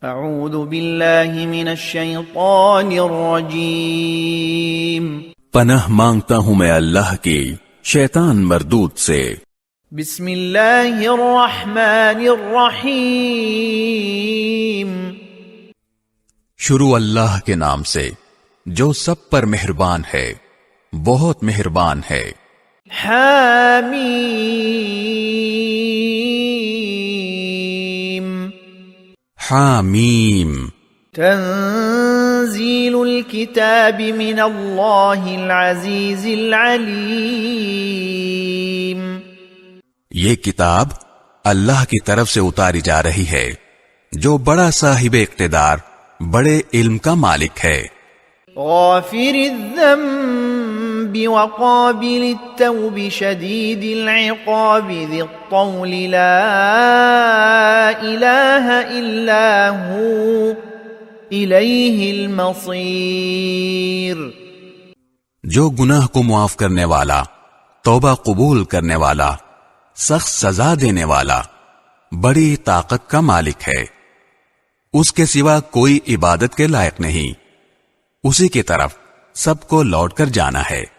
اعوذ باللہ من الشیطان الرجیم پناہ مانگتا ہوں میں اللہ کی شیطان مردود سے۔ بسم اللہ الرحمن الرحیم شروع اللہ کے نام سے جو سب پر مہربان ہے، بہت مہربان ہے۔ حامیم حامیم تنزیل الکتاب من اللہ العزیز العلیم یہ کتاب اللہ کی طرف سے اتاری جا رہی ہے جو بڑا صاحب اقتدار، بڑے علم کا مالک ہے۔ غافر الذنب وقابل التوب شدید العقاب ذی الطول لا الہ الا ہو الیہ المصیر جو گناہ کو معاف کرنے والا، توبہ قبول کرنے والا، سخت سزا دینے والا، بڑی طاقت کا مالک ہے۔ اس کے سوا کوئی عبادت کے لائق نہیں، اسی کی طرف سب کو لوٹ کر جانا ہے۔